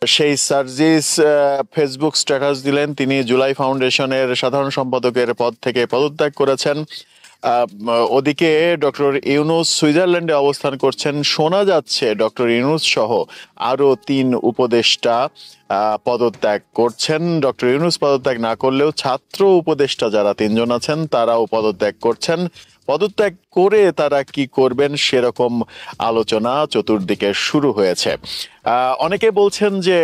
সেই Sarjis Facebook status দিলেন তিনি জুলাই ফাউন্ডেশনের সাধারণ সম্পাদকের পদ থেকে পদত্যাগ করেছেন। ওদিকে ডক্টর ইউনূস সুইজারল্যান্ডে অবস্থান করছেন। শোনা যাচ্ছে ডক্টর ইউনূস সহ আরো 3 উপদেষ্টা পদত্যাগ করছেন। ডক্টর ইউনূস পদত্যাগ না করলেও ছাত্র উপদেষ্টা যারা 3 জন আছেন তারাও পদত্যাগ করছেন। পদত্যাগ করে তারা কি করবেন সেরকম আলোচনা চতুর্দিকে শুরু হয়েছে। অনেকে বলছেন যে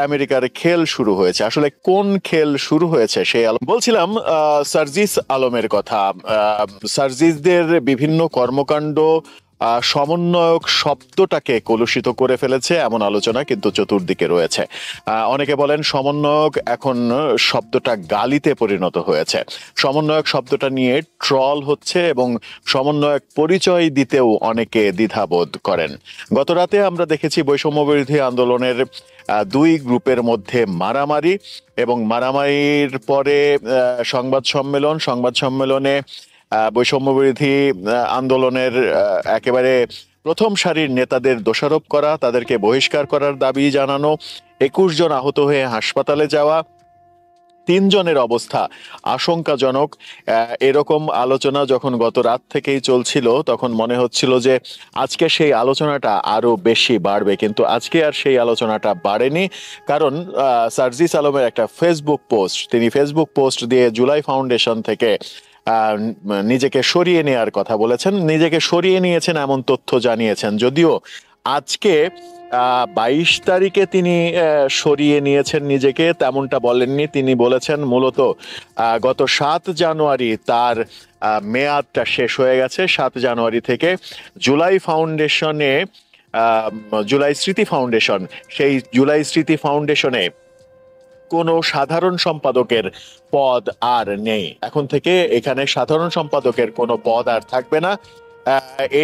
আমেরিকার খেল শুরু হয়েছে। আসলে কোন খেল শুরু হয়েছে সেই বলছিলাম সার্জিস আলমের কথা। সার্জিসদের বিভিন্ন কর্মকাণ্ড সমন্বয়ক শব্দটাকে কলুষিত করে ফেলেছে এমন আলোচনা কিন্তু চতুর্দিকে রয়েছে। অনেকে বলেন সমন্বয়ক এখন শব্দটা গালিতে পরিণত হয়েছে। সমন্বয়ক শব্দটা নিয়ে ট্রল হচ্ছে এবং সমন্বয়ক পরিচয় দিতেও অনেকে দ্বিধাবোধ করেন। গত রাতে আমরা দেখেছি বৈষম্য বিরোধী আন্দোলনের 2 গ্রুপের মধ্যে মারামারি এবং মারামারির পরে সংবাদ সম্মেলনে বৈষম্য বিরোধী আন্দোলনের একেবারে প্রথম সারির নেতাদের দোষারোপ করা, তাদেরকে বহিষ্কার করার দাবি জানানো, 21 জন আহত হয়ে হাসপাতালে যাওয়া, 3 জনের অবস্থা আশঙ্কাজনক, এরকম আলোচনা যখন গত রাত থেকেই চলছিল তখন মনে হচ্ছিল যে আজকে সেই আলোচনাটা আরো বেশি বাড়বে, কিন্তু আজকে আর সেই আলোচনাটা বাড়েনি। কারণ সার্জিস আলমের একটা ফেসবুক পোস্ট, তিনি ফেসবুক পোস্ট দিয়ে জুলাই ফাউন্ডেশন থেকে নিজেকে সরিয়ে নেওয়ার কথা বলেছেন। নিজেকে সরিয়ে নিয়েছেন এমন তথ্য জানিয়েছেন, যদিও আজকে 22 তারিখে তিনি সরিয়ে নিয়েছেন নিজেকে তেমনটা বলেননি। তিনি বলেছেন মূলত গত 7 জানুয়ারি তার মেয়াদটা শেষ হয়ে গেছে। 7 জানুয়ারি থেকে জুলাই ফাউন্ডেশনে, জুলাই স্মৃতি ফাউন্ডেশন, সেই জুলাই স্মৃতি ফাউন্ডেশনে কোনো সাধারণ সম্পাদকের পদ আর নেই। এখন থেকে এখানে সাধারণ সম্পাদকের কোনো পদ আর থাকবে না।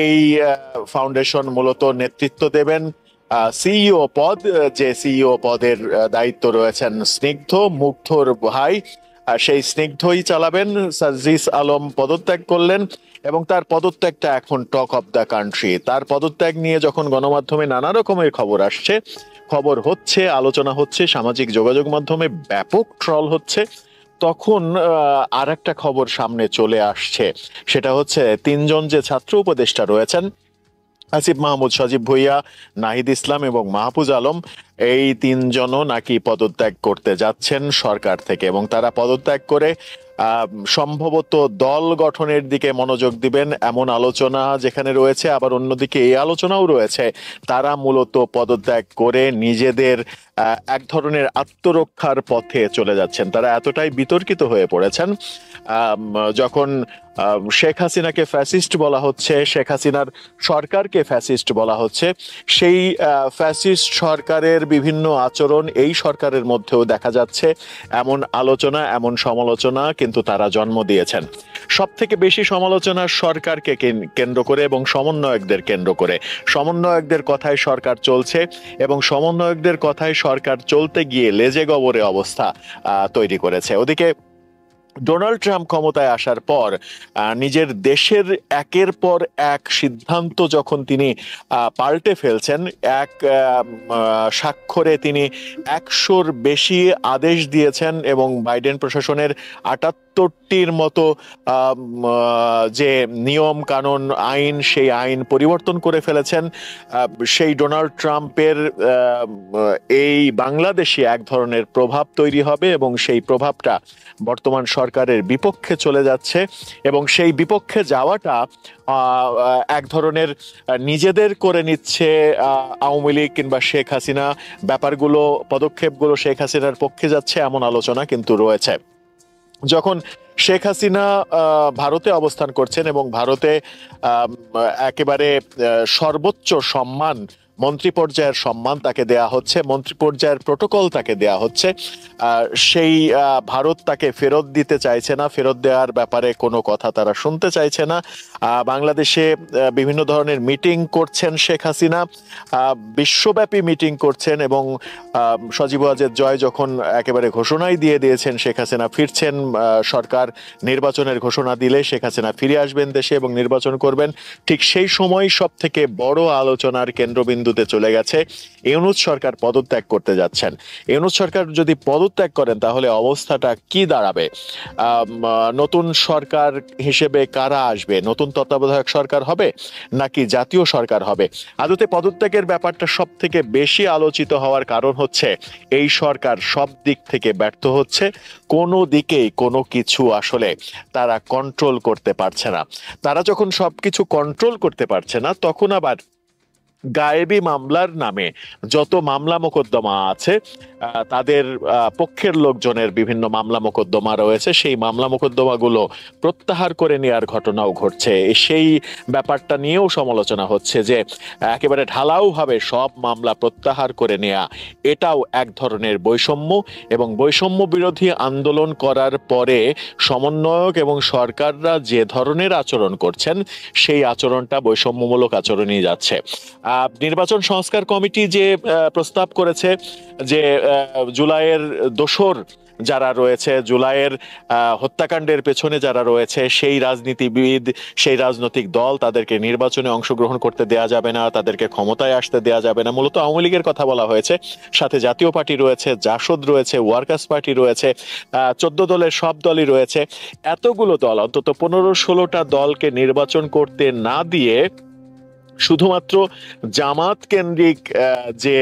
এই ফাউন্ডেশন মূলত নেতৃত্ব দেবেন সিইও পদ, যে সিইও পদের দায়িত্ব রয়েছেন স্নিগ্ধ, মুগ্ধর ভাই। সেই স্নিগ্ধই চালাবেন। সার্জিস আলম পদত্যাগ করলেন এবং তার পদত্যাগটা এখন টক অফ দ্য কান্ট্রি। তার পদত্যাগ নিয়ে যখন গণমাধ্যমে নানা রকমের খবর হচ্ছে, আলোচনা হচ্ছে, সামাজিক যোগাযোগ মাধ্যমে ব্যাপক ট্রল হচ্ছে, তখন আর একটা খবর সামনে চলে আসছে। সেটা হচ্ছে 3 জন যে ছাত্র উপদেষ্টা রয়েছেন, আসিফ মাহমুদ, সজীব ভুঁইয়া, নাহিদ ইসলাম এবং মাহফুজ আলম, এই 3 জনও নাকি পদত্যাগ করতে যাচ্ছেন সরকার থেকে এবং তারা পদত্যাগ করে সম্ভবত দল গঠনের দিকে মনোযোগ দিবেন এমন আলোচনা যেখানে রয়েছে। আবার অন্যদিকে এই আলোচনাও রয়েছে তারা মূলত পদত্যাগ করে নিজেদের এক ধরনের আত্মরক্ষার পথে চলে যাচ্ছেন। তারা এতটাই বিতর্কিত হয়ে পড়েছেন, যখন শেখ হাসিনাকে ফ্যাসিস্ট বলা হচ্ছে, শেখ হাসিনার সরকারকে ফ্যাসিস্ট বলা হচ্ছে, সেই ফ্যাসিস্ট সরকারের বিভিন্ন আচরণ এই সরকারের মধ্যেও দেখা যাচ্ছে। এমন আলোচনা, এমন সমালোচনা কিন্তু তারা জন্ম দিয়েছেন। সব থেকে বেশি সমালোচনা সরকারকে কেন্দ্র করে এবং সমন্বয়কদের কেন্দ্র করে। সমন্বয়কদের কথায় সরকার চলছে এবং সমন্বয়কদের কথায় সরকার চলতে গিয়ে লেজে গবরে অবস্থা তৈরি করেছে। ওদিকে ডোনাল্ড ট্রাম্প ক্ষমতায় আসার পর নিজের দেশের একের পর এক সিদ্ধান্ত যখন তিনি পাল্টে ফেলছেন, এক স্বাক্ষরে তিনি 100-র বেশি আদেশ দিয়েছেন এবং বাইডেন প্রশাসনের 78টির মতো যে নিয়ম কানুন আইন, সেই আইন পরিবর্তন করে ফেলেছেন। সেই ডোনাল্ড ট্রাম্পের এই বাংলাদেশে এক ধরনের প্রভাব তৈরি হবে এবং সেই প্রভাবটা বর্তমান সরকারের বিপক্ষে চলে যাচ্ছে এবং সেই বিপক্ষে যাওয়াটা এক ধরনের নিজেদের করে নিচ্ছে আওয়ামী লীগ কিংবা শেখ হাসিনা। ব্যাপারগুলো, পদক্ষেপগুলো শেখ হাসিনার পক্ষে যাচ্ছে এমন আলোচনা কিন্তু রয়েছে। যখন শেখ হাসিনা ভারতে অবস্থান করছেন এবং ভারতে একেবারে সর্বোচ্চ সম্মান, মন্ত্রী পর্যায়ের সম্মান তাকে দেয়া হচ্ছে, মন্ত্রী পর্যায়ের প্রোটোকল তাকে দেয়া হচ্ছে, সেই ভারত তাকে ফেরত দিতে চাইছে না, ফেরত দেওয়ার ব্যাপারে কোনো কথা তারা শুনতে চাইছে না। বাংলাদেশে বিভিন্ন ধরনের মিটিং করছেন শেখ হাসিনা, বিশ্বব্যাপী মিটিং করছেন এবং সজীব ওয়াজেদ জয় যখন একেবারে ঘোষণাই দিয়ে দিয়েছেন শেখ হাসিনা ফিরছেন, সরকার নির্বাচনের ঘোষণা দিলে শেখ হাসিনা ফিরে আসবেন দেশে এবং নির্বাচন করবেন, ঠিক সেই সময় সব থেকে বড় আলোচনার কেন্দ্রবিন্দু বিন্দুতে চলে গেছে। ইউনূস সরকার পদত্যাগ করতে যাচ্ছেন। ইউনূস সরকার যদি পদত্যাগ করেন তাহলে অবস্থাটা কি দাঁড়াবে? নতুন সরকার হিসেবে কারা আসবে? নতুন তত্ত্বাবধায়ক সরকার হবে নাকি জাতীয় সরকার হবে? আদতে পদত্যাগের ব্যাপারটা সব থেকে বেশি আলোচিত হওয়ার কারণ হচ্ছে এই সরকার সব দিক থেকে ব্যর্থ হচ্ছে। কোনো দিকেই কোনো কিছু আসলে তারা কন্ট্রোল করতে পারছে না। তারা যখন সবকিছু কন্ট্রোল করতে পারছে না, তখন আবার গায়েবী মামলার নামে যত মামলা মোকদ্দমা আছে, তাদের পক্ষের লোকজনের বিভিন্ন মামলা মোকদ্দমা রয়েছে, সেই মামলা মোকদ্দমাগুলো প্রত্যাহার করে নেওয়ার ঘটনাও ঘটছে। সেই ব্যাপারটা নিয়েও সমালোচনা হচ্ছে যে একেবারে ঢালাওভাবে সব মামলা প্রত্যাহার করে নেওয়া, এটাও এক ধরনের বৈষম্য, এবং বৈষম্য বিরোধী আন্দোলন করার পরে সমন্বয়ক এবং সরকাররা যে ধরনের আচরণ করছেন সেই আচরণটা বৈষম্যমূলক আচরণই যাচ্ছে। নির্বাচন সংস্কার কমিটি যে প্রস্তাব করেছে যে জুলাইয়ের দোসর যারা রয়েছে, জুলাইয়ের হত্যাকাণ্ডের পেছনে যারা রয়েছে, সেই রাজনীতিবিদ, সেই রাজনৈতিক দল, তাদেরকে নির্বাচনে অংশগ্রহণ করতে দেয়া যাবে না, তাদেরকে ক্ষমতায় আসতে দেয়া যাবে না। মূলত আওয়ামী লীগের কথা বলা হয়েছে, সাথে জাতীয় পার্টি রয়েছে, জাসদ রয়েছে, ওয়ার্কার্স পার্টি রয়েছে, 14 দলের সব দলই রয়েছে। এতগুলো দল, অন্তত 15-16টা দলকে নির্বাচন করতে না দিয়ে শুধুমাত্র জামাত কেন্দ্রিক যে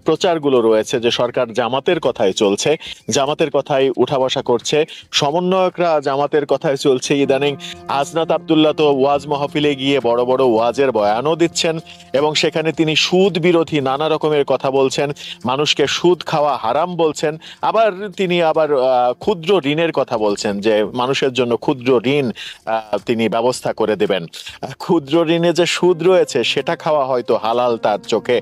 প্রচারগুলো রয়েছে, যে সরকার জামাতের কথাই চলছে, জামাতের কথাই উঠা বসা করছে, সমন্বয়করা জামাতের কথাই চলছে। ইদানিং হাসনাত আব্দুল্লাহ তো ওয়াজ মাহফিলে গিয়ে বড় বড় ওয়াজের বয়ানও দিচ্ছেন এবং সেখানে তিনি সুদ বিরোধী নানা রকমের কথা বলছেন, মানুষকে সুদ খাওয়া হারাম বলছেন। তিনি আবার ক্ষুদ্র ঋণের কথা বলছেন, যে মানুষের জন্য ক্ষুদ্র ঋণ তিনি ব্যবস্থা করে দেবেন। ক্ষুদ্র ঋণে যে সুদ রয়েছে সেটা খাওয়া হয়তো হালাল তার চোখে।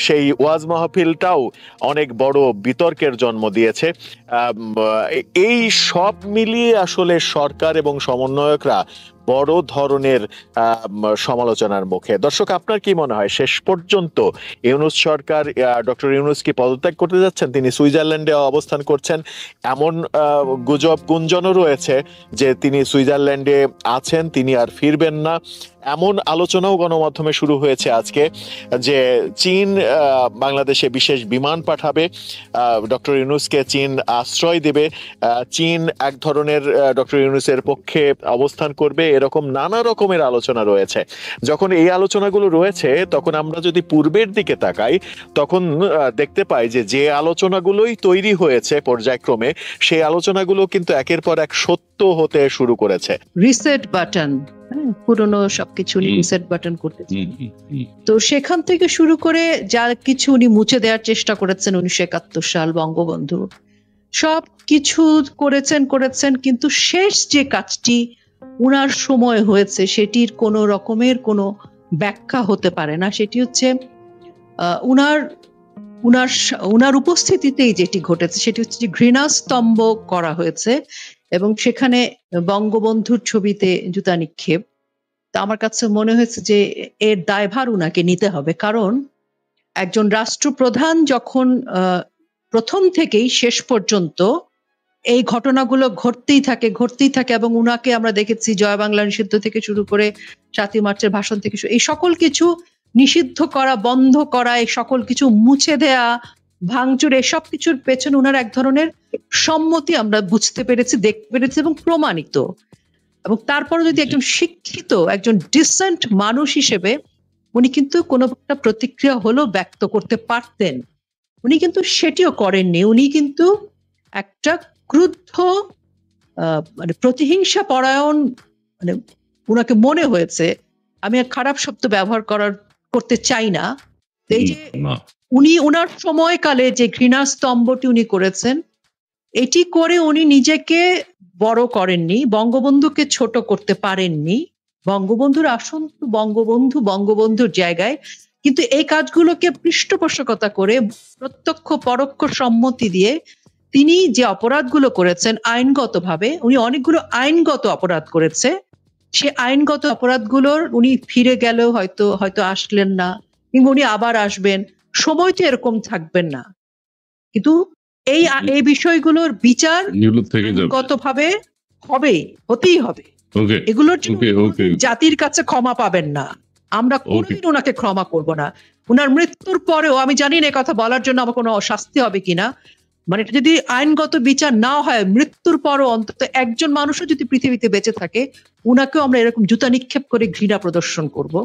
সেই ওয়াজ মাহফিলটাও অনেক বড় বিতর্কের জন্ম দিয়েছে। এই সব মিলিয়ে আসলে সরকার এবং সমন্বয়করা বড় ধরনের সমালোচনার মুখে। দর্শক, আপনার কি মনে হয় শেষ পর্যন্ত ইউনূস সরকার, ডক্টর ইউনূস কি পদত্যাগ করতে যাচ্ছেন? তিনি সুইজারল্যান্ডে অবস্থান করছেন, এমন গুঞ্জনও রয়েছে যে তিনি সুইজারল্যান্ডে আছেন, তিনি আর ফিরবেন না। এমন আলোচনাও গণমাধ্যমে শুরু হয়েছে আজকে যে চীন বাংলাদেশে বিশেষ বিমান পাঠাবে, ডক্টর ইউনূসকে চীন আশ্রয় দেবে, চীন এক ধরনের ডক্টর ইউনূসের পক্ষে অবস্থান করবে, এরকম নানা রকমের আলোচনা রয়েছে। যখন এই আলোচনাগুলো রয়েছে, তখন আমরা যদি পূর্বের দিকে তাকাই, তখন দেখতে পাই যে আলোচনাগুলোই তৈরি হয়েছে পর্যায়ক্রমে, সেই আলোচনাগুলো কিন্তু একের পর এক সত্য হতে শুরু করেছে। রিসেট বাটন, পুরনো সবকিছু রিসেট বাটন করতেছে। তো সেখান থেকে শুরু করে যা কিছু উনি মুছে দেওয়ার চেষ্টা করেছেন, 1971 সাল বঙ্গবন্ধু, সব কিছু করেছেন, কিন্তু শেষ যে কাজটি উনার সময় হয়েছে সেটির কোনো রকমের কোনো ব্যাখ্যা হতে পারে না। সেটি হচ্ছে উনার উপস্থিতিতেই যেটি ঘটেছে সেটি হচ্ছে যে ঘৃণাস্তম্ভ করা হয়েছে এবং সেখানে বঙ্গবন্ধুর ছবিতে জুতা নিক্ষেপ। তা আমার কাছে মনে হয়েছে যে এর দায়ভার উনাকে নিতে হবে, কারণ একজন রাষ্ট্রপ্রধান যখন প্রথম থেকেই শেষ পর্যন্ত এই ঘটনাগুলো ঘটতেই থাকে এবং উনাকে আমরা দেখেছি জয় বাংলা নিষিদ্ধ থেকে শুরু করে 7ই মার্চের ভাষণ থেকে এই সকল কিছু নিষিদ্ধ করা, বন্ধ করা, এই সকল কিছু মুছে দেয়া, ভাঙচুর, এসব কিছুর পেছনে উনার এক ধরনের সম্মতি আমরা বুঝতে পেরেছি, দেখতে পেরেছি এবং প্রমাণিত। এবং তারপরে যদি একজন শিক্ষিত, একজন ডিসেন্ট মানুষ হিসেবে উনি কিন্তু কোনো একটা প্রতিক্রিয়া হলেও ব্যক্ত করতে পারতেন, উনি কিন্তু সেটিও করেননি। উনি কিন্তু একটা ক্রুদ্ধ, মানে প্রতিহিংসা পরায়ণ, মানে উনাকে মনে হয়েছে, আমি আর খারাপ শব্দ ব্যবহার করতে চাই না, এই যে উনি উনার সময়কালে যে ঘৃণাস্তম্ভটি উনি করেছেন, এটি করে উনি নিজেকে বড় করেননি, বঙ্গবন্ধুকে ছোট করতে পারেননি। বঙ্গবন্ধুর আসন বঙ্গবন্ধুর জায়গায়, কিন্তু এই কাজগুলোকে পৃষ্ঠপোষকতা করে প্রত্যক্ষ পরোক্ষ সম্মতি দিয়ে তিনি যে অপরাধগুলো করেছেন আইনগতভাবে, উনি অনেকগুলো আইনগত অপরাধ করেছে, সে আইনগত অপরাধগুলোর উনি ফিরে গেলেও হয়তো আসলেন না, কিংবা উনি আবার আসবেন, সময় তো এরকম থাকবেন না, কিন্তু এই বিষয়গুলোর বিচার আইনগতভাবে হতেই হবে। এগুলোর জাতির কাছে ক্ষমা পাবেন না। আমরা ওকে কোনোদিন ওনাকে ক্ষমা করব না। উনার মৃত্যুর পরেও আমি জানি না এই কথা বলার জন্য আমার কোনো শাস্তি হবে কিনা। মানে এটা যদি আইনগত বিচার না হয়, মৃত্যুর পরও অন্তত একজন মানুষও যদি পৃথিবীতে বেঁচে থাকে, উনাকেও আমরা এরকম জুতা নিক্ষেপ করে ঘৃণা প্রদর্শন করব।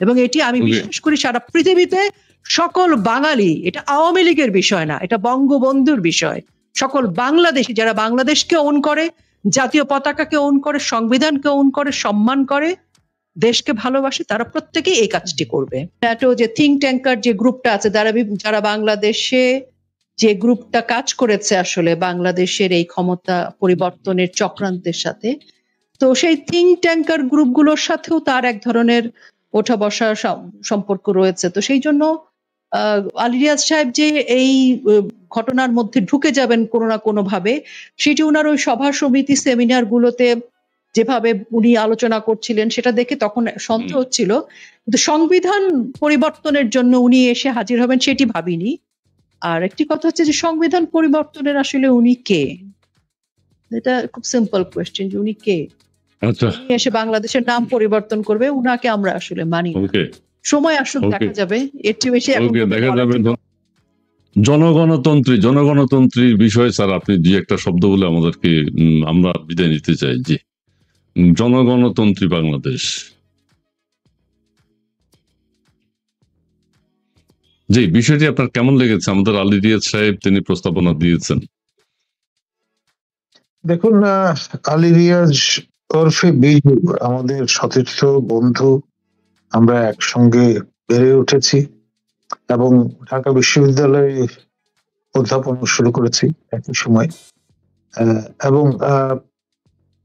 এবং এটি আমি ওকে বিশ্বাস করি সারা পৃথিবীতে সকল বাঙালি, এটা আওয়ামী লীগের বিষয় না, এটা বঙ্গবন্ধুর বিষয়। সকল বাংলাদেশী যারা বাংলাদেশকে ওন করে, জাতীয় পতাকাকে ওন করে, সংবিধানকে ওন করে, সম্মান করে, দেশকে ভালোবাসে, তারা প্রত্যেকেই এই কাজটি করবে। ন্যাটো যে থিঙ্ক ট্যাঙ্কার যে গ্রুপটা আছে, যারা বাংলাদেশে যে গ্রুপটা কাজ করেছে আসলে বাংলাদেশের এই ক্ষমতা পরিবর্তনের চক্রান্তের সাথে, তো সেই থিঙ্ক ট্যাঙ্কার গ্রুপগুলোর সাথেও তার এক ধরনের ওঠা বসা সম্পর্ক রয়েছে। তো সেই জন্য আলী রিয়াজ সাহেব যে এই ঘটনার মধ্যে ঢুকে যাবেন কোনো না কোনো ভাবে, সেটি উনার ওই সভা সমিতি সেমিনার গুলোতে যেভাবে উনি আলোচনা করছিলেন সেটা দেখে তখন সন্দেহ হচ্ছিল, কিন্তু সংবিধান পরিবর্তনের জন্য উনি এসে হাজির হবেন সেটি ভাবিনি। আর একটি কথা হচ্ছে যে সংবিধান পরিবর্তনের আসলে উনি কে, এটা খুব সিম্পল কোয়েশ্চেন, যে উনি কে, আচ্ছা উনি এসে বাংলাদেশের নাম পরিবর্তন করবে, উনাকে আমরা আসলে মানি না। ওকে সময় আসুক, ওকে দেখা যাবে, এর চেয়ে বেশি এখন ওকে কথা দেখা বলা যাবে। ঠিক হবে না। জনগণতন্ত্রীর বিষয়ে স্যার আপনি দুই একটা শব্দ বলে আমাদেরকে আমরা বিদায় নিতে চাই। জি, জনগণতন্ত্রী বাংলাদেশ, জি, বিষয়টি আপনার কেমন লেগেছে? আমাদের আলী রিয়াজ সাহেব তিনি প্রস্তাবনা দিয়েছেন। দেখুন, আলী রিয়াজ ওরফে বিজু আমাদের সতীর্থ বন্ধু, আমরা একসঙ্গে বেড়ে উঠেছি এবং ঢাকা বিশ্ববিদ্যালয়ে অধ্যাপনা শুরু করেছি একই সময়। এবং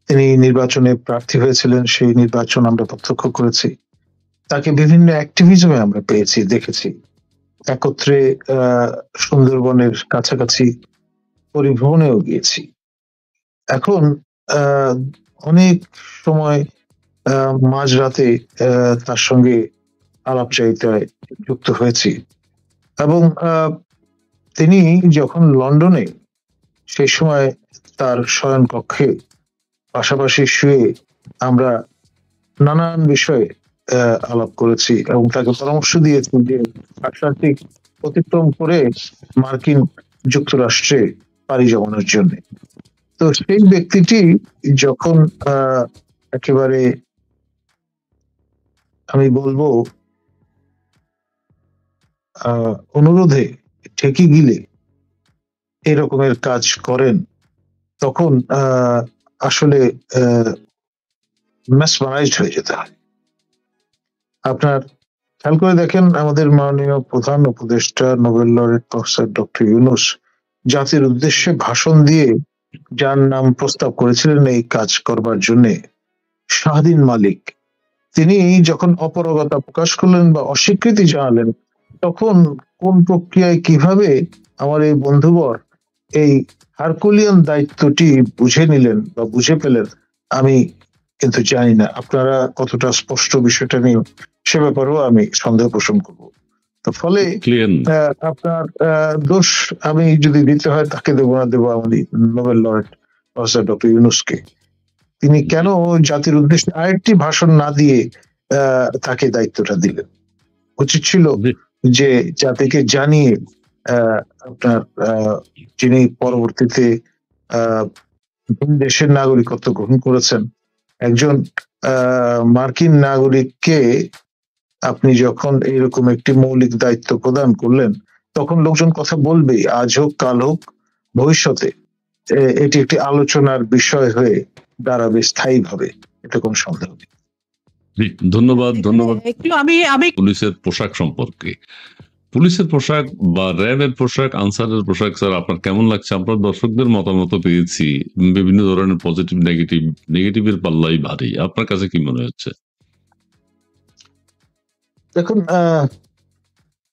তিনি নির্বাচনে প্রার্থী হয়েছিলেন, সেই নির্বাচন আমরা প্রত্যক্ষ করেছি। তাকে বিভিন্ন অ্যাক্টিভিজমে আমরা পেয়েছি, দেখেছি। একত্রে সুন্দরবনের কাছাকাছি পরিভ্রমণেও গিয়েছি। এখন অনেক সময় মাঝরাতে তার সঙ্গে আলাপচারিতায় যুক্ত হয়েছি এবং তিনি যখন লন্ডনে, সেই সময় তার শয়ন কক্ষে পাশাপাশি শুয়ে আমরা নানান বিষয়ে আলাপ করেছি এবং তাকে পরামর্শ দিয়েছি যে আটলান্টিক অতিক্রম করে মার্কিন যুক্তরাষ্ট্রে পাড়ি জমানোর জন্য। তো সেই ব্যক্তিটি যখন একেবারে আমি বলবো অনুরোধে ঠেকে গিলে এরকমের কাজ করেন, তখন আসলে মেসমারাইজড হয়ে যেতে হয়। আপনার খেয়াল করে দেখেন, আমাদের মাননীয় প্রধান উপদেষ্টা Nobel laureate professor doctor Yunus জাতির উদ্দেশ্যে ভাষণ দিয়ে যার নাম প্রস্তাব করেছিলেন এই কাজ করবার জন্য, শাহদিন মালিক, তিনি যখন অপারগতা প্রকাশ করলেন বা অস্বীকৃতি জানালেন, তখন কোন প্রক্রিয়ায় কিভাবে আমার এই বন্ধুবর এই হারকুলিয়ান দায়িত্বটি বুঝে নিলেন বা বুঝে পেলেন আমি কিন্তু জানি না। আপনারা কতটা স্পষ্ট বিষয়টা নিয়ে, সে ব্যাপারেও আমি সন্দেহ পোষণ করবো। তো ফলে আপনার দোষ আমি যদি দিতে হয় তাকে দেবো না, দেবো আমাদের নোবেল লরেট প্রফেসর ডক্টর ইউনূসকে। তিনি কেন জাতির উদ্দেশ্যে আরেকটি ভাষণ না দিয়ে তাকে দায়িত্বটা দিলেন? উচিত ছিল যে জাতিকে জানিয়ে আপনার যিনি পরবর্তীতে দেশের নাগরিকত্ব গ্রহণ করেছেন, একজন মার্কিন নাগরিককে আপনি যখন এইরকম একটি মৌলিক দায়িত্ব প্রদান করলেন, তখন লোকজন কথা বলবে, আজ হোক কাল হোক ভবিষ্যতে এটি একটি আলোচনার বিষয় হয়ে দাঁড়াবে স্থায়ীভাবে, এটা কোনো সন্দেহ নেই। ধন্যবাদ। একটু আমি পুলিশের পোশাক সম্পর্কে, পুলিশের পোশাক বা র্যাবের পোশাক, আনসারের পোশাক স্যার আপনার কেমন লাগছে? আমরা দর্শকদের মতামত পেয়েছি, বিভিন্ন ধরনের পজিটিভ নেগেটিভের পাল্লাই ভারী। আপনার কাছে কি মনে হচ্ছে? দেখুন,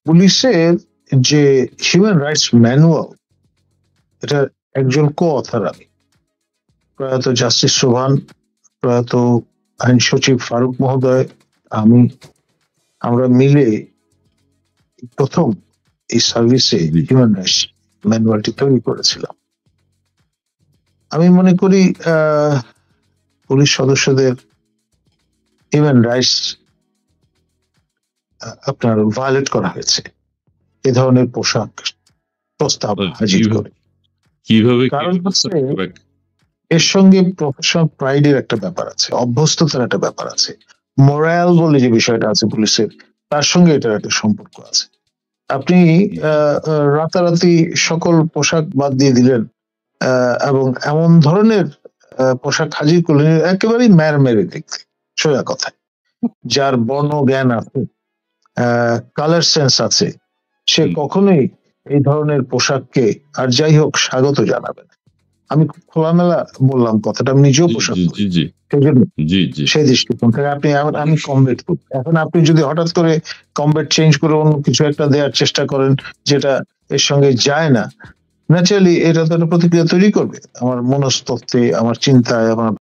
পুলিশের যে হিউম্যান রাইটস ম্যানুয়াল, এটা একজন কো-অথর আমি, প্রয়াত জাস্টিস সোভান, প্রয়াত আইন সচিব ফারুক মহোদয়, আমরা মিলে প্রথম এই সার্ভিসে হিউম্যান রাইটস ম্যানুয়ালটি তৈরি করেছিলাম। আমি মনে করি পুলিশ সদস্যদের হিউম্যান রাইটস আপনার ভায়োলেট করা হয়েছে এ ধরনের পোশাক প্রস্তাব হাজির করে। কিভাবে কারণ হচ্ছে এর সঙ্গে প্রফেশনাল প্রাইডের একটা ব্যাপার আছে, অভ্যস্ততার একটা ব্যাপার আছে, মোরাল বলে যে বিষয়টা আছে পুলিশের, তার সঙ্গে এটার একটা সম্পর্ক আছে। আপনি রাতারাতি সকল পোশাক বাদ দিয়ে দিলেন এবং এমন ধরনের পোশাক হাজির করলেন একেবারেই মেরে দেখতে, সোজা কথা। যার বর্ণ জ্ঞান আছে, কালার সেন্স আছে, সে কখনোই এই ধরনের পোশাককে আর যাই হোক স্বাগত জানাবে না। আমি খুব খোলামেলা বললাম কথাটা, আমি নিজেও পোশাক করি, সেই জন্য সেই দৃষ্টিকোণ থেকে আমি কমবেট করি। এখন আপনি যদি হঠাৎ করে কমবেট চেঞ্জ করে অন্য কিছু একটা দেওয়ার চেষ্টা করেন যেটা এর সঙ্গে যায় না, ন্যাচারালি এটা তো একটা প্রতিক্রিয়া তৈরি করবে আমার মনস্তত্ত্বে, আমার চিন্তায়, আমার